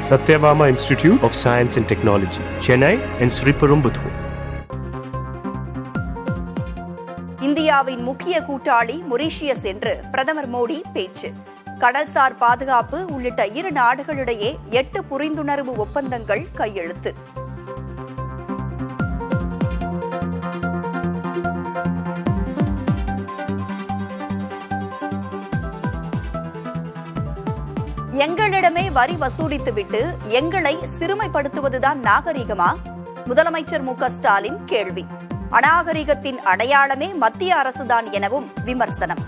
Satyabama Institute of Science and Technology, Chennai and Sriperumbudur. இந்தியாவின் முக்கிய கூட்டாளி மொரீஷியஸ் என்று பிரதமர் மோடி பேச்சு. கடல்சார் பாதுகாப்பு உள்ளிட்ட இரு நாடுகளிடையே 8 புரிந்துணர்வு ஒப்பந்தங்கள் கையெழுத்து. எங்களிடமே வரி வசூலித்துவிட்டு எங்களை சிறுமைப்படுத்துவதுதான் நாகரிகமா? முதலமைச்சர் மு.க.ஸ்டாலின் கேள்வி. அநாகரிகத்தின் அடையாளமே மத்திய அரசுதான் எனவும் விமர்சனம்.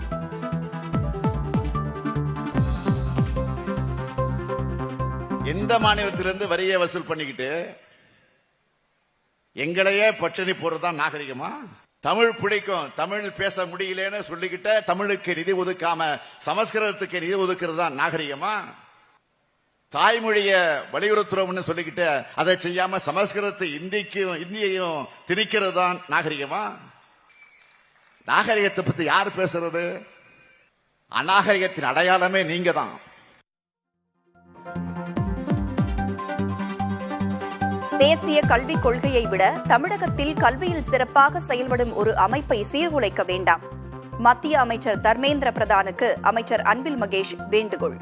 எந்த மாநிலத்திலிருந்து வரியை வசூல் பண்ணிக்கிட்டு எங்களையே பட்டினி போறதுதான் நாகரிகமா? தமிழ் பிடிக்கும், தமிழ் பேச முடியலன்னு சொல்லிக்கிட்ட தமிழுக்கு நிதி ஒதுக்காம சமஸ்கிருதத்துக்கு நிதி ஒதுக்குறது தான் நாகரிகமா? தாய்மொழிய வலியுறுத்துறோம்னு சொல்லிக்கிட்டு அதை செய்யாம சமஸ்கிருதத்தை இந்தியையும் திணிக்கிறது தான் நாகரிகமா? நாகரிகத்தை பத்தி யார் பேசுறது? அநாகரிகத்தின் அடையாளமே நீங்க தான். தேசிய கல்விக் கொள்கையை விட தமிழகத்தில் கல்வியில் சிறப்பாக செயல்படும் ஒரு அமைப்பை சீர்குலைக்க வேண்டாம். மத்திய அமைச்சர் தர்மேந்திர பிரதானுக்கு அமைச்சர் அன்பில் மகேஷ் வேண்டுகோள்.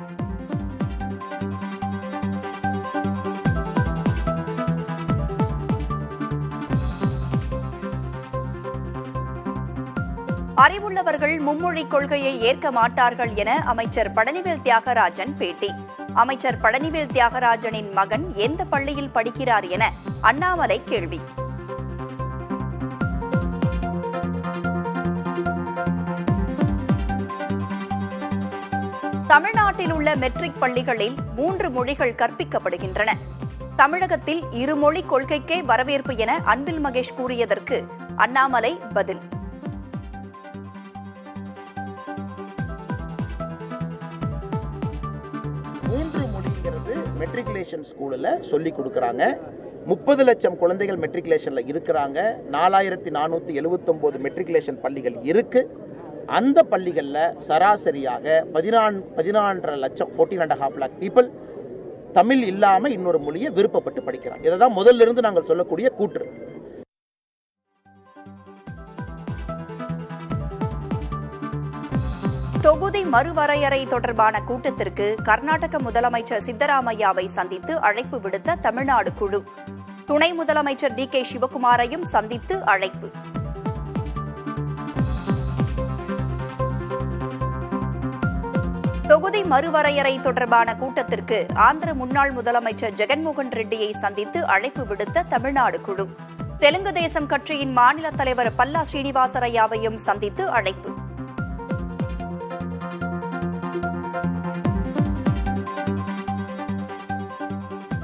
அறிவுள்ளவர்கள் மும்மொழிக் கொள்கையை ஏற்க மாட்டார்கள் என அமைச்சர் பழனிவேல் தியாகராஜன் பேட்டி. அமைச்சர் பழனிவேல் தியாகராஜனின் மகன் எந்த பள்ளியில் படிக்கிறார் என அண்ணாமலை கேள்வி. தமிழ்நாட்டில் உள்ள மெட்ரிக் பள்ளிகளில் 3 மொழிகள் கற்பிக்கப்படுகின்றன. தமிழகத்தில் இருமொழி கொள்கைக்கே வரவேற்பு என அன்பில் மகேஷ் கூறியதற்கு அண்ணாமலை பதில். மெட்ரிகுலேஷன் ஸ்கூலில் சொல்லி கொடுக்குறாங்க. 30 லட்சம் குழந்தைகள் மெட்ரிகுலேஷன்ல இருக்கிறாங்க. 4479 மெட்ரிகுலேஷன் பள்ளிகள் இருக்கு. அந்த பள்ளிகளில் சராசரியாக 14.5 லட்சம் 14.5 lakh பீப்புள் தமிழ் இல்லாம இன்னொரு மொழியை விருப்பப்பட்டு படிக்கிறாங்க. இதை தான் முதல்ல இருந்து நாங்கள் சொல்லக்கூடிய கூற்று. தொகுதி மறுவரையறை தொடர்பான கூட்டத்திற்கு கர்நாடக முதலமைச்சர் சித்தராமையாவை சந்தித்து அழைப்பு விடுத்த தமிழ்நாடு குழு. துணை முதலமைச்சர் டி.கே. சிவகுமாரையும் சந்தித்து அழைப்பு. தொகுதி மறுவரையறை தொடர்பான கூட்டத்திற்கு ஆந்திர முன்னாள் முதலமைச்சர் ஜெகன்மோகன் ரெட்டியை சந்தித்து அழைப்பு விடுத்த தமிழ்நாடு குழு. தெலுங்கு தேசம் கட்சியின் மாநில தலைவர் பல்லா ஸ்ரீனிவாசரையாவையும் சந்தித்து அழைப்பு.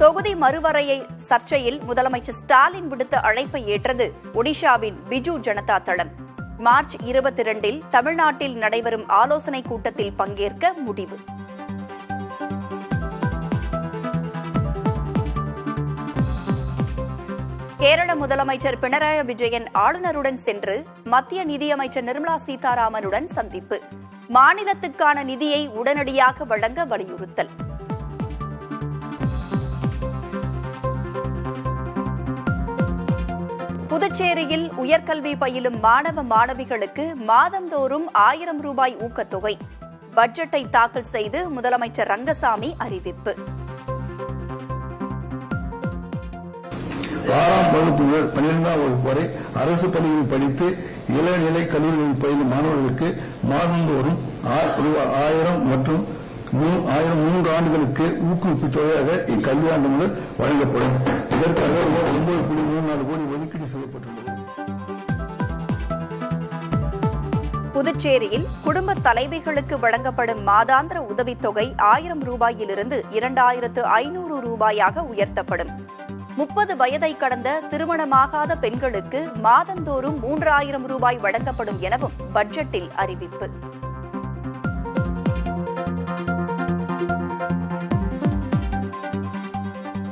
தொகுதி மறுவரையை சர்ச்சையில் முதலமைச்சர் ஸ்டாலின் விடுத்த அழைப்பை ஏற்றது ஒடிஷாவின் பிஜு ஜனதா தளம். மார்ச் 22 தமிழ்நாட்டில் நடைபெறும் ஆலோசனைக் கூட்டத்தில் பங்கேற்க முடிவு. கேரள முதலமைச்சர் பினராயி விஜயன் ஆளுநருடன் சென்று மத்திய நிதியமைச்சர் நிர்மலா சீதாராமனுடன் சந்திப்பு. மாநிலத்துக்கான நிதியை உடனடியாக வழங்க வலியுறுத்தல். புதுச்சேரியில் உயர்கல்வி பயிலும் மாணவ மாணவிகளுக்கு மாதந்தோறும் 1000 ரூபாய் ஊக்கத்தொகை. பட்ஜெட்டை தாக்கல் செய்து முதலமைச்சர் ரங்கசாமி அறிவிப்பு. 6ஆம் வகுப்பு முதல் 12ஆம் வகுப்பு வரை அரசு பள்ளிகளில் படித்து இளநிலை கல்லூரிகளில் பயிலும் மாணவர்களுக்கு மாதந்தோறும் 1000 மற்றும் 3 ஆண்டுகளுக்கு ஊக்குவிப்பு தொகையாக இக்கல்வியாண்டு முதல் வழங்கப்படும். இதற்காக 9.34 கோடி ஒதுக்கீடு செய்யப்பட்டுள்ளது. புதுச்சேரியில் குடும்ப தலைவிகளுக்கு வழங்கப்படும் மாதாந்திர உதவித்தொகை 1000 ரூபாயிலிருந்து 2500 ரூபாயாக உயர்த்தப்படும். 30 வயதை கடந்த திருமணமாகாத பெண்களுக்கு மாதந்தோறும் 3000 ரூபாய் வழங்கப்படும் எனவும் பட்ஜெட்டில் அறிவிப்பு.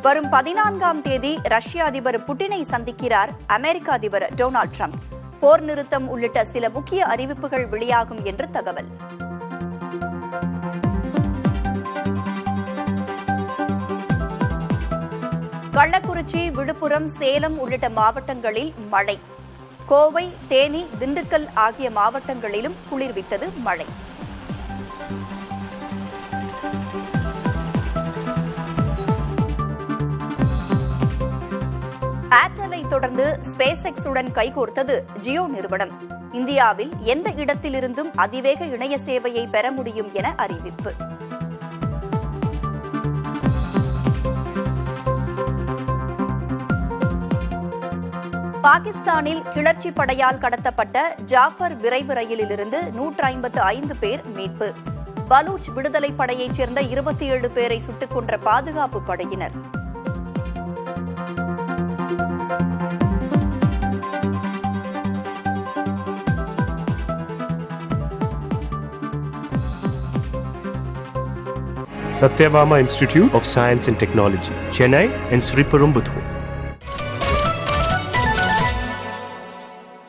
வரும் 14ஆம் தேதி ரஷ்ய அதிபர் புட்டினை சந்திக்கிறார் அமெரிக்க அதிபர் டொனால்டு டிரம்ப். போர் நிறுத்தம் உள்ளிட்ட சில முக்கிய அறிவிப்புகள் வெளியாகும் என்று தகவல். கள்ளக்குறிச்சி, விழுப்புரம், சேலம் உள்ளிட்ட மாவட்டங்களில் மழை. கோவை, தேனி, திண்டுக்கல் ஆகிய மாவட்டங்களிலும் குளிர்வித்தது மழை. ஏர்டெல்லை தொடர்ந்து ஸ்பேஸ் எக்ஸ் உடன் கைகோர்த்தது ஜியோ நிறுவனம். இந்தியாவில் எந்த இடத்திலிருந்தும் அதிவேக இணைய சேவையை பெற முடியும் என அறிவிப்பு. பாகிஸ்தானில் கிளர்ச்சி படையால் கடத்தப்பட்ட ஜாஃபர் விரைவு ரயிலிலிருந்து 155 பேர் மீட்பு. பலூச் விடுதலை படையைச் சேர்ந்த 27 பேரை சுட்டுக் கொன்ற பாதுகாப்பு படையினர். Satyabama Institute of Science and Technology, Chennai and Sriperumbudur.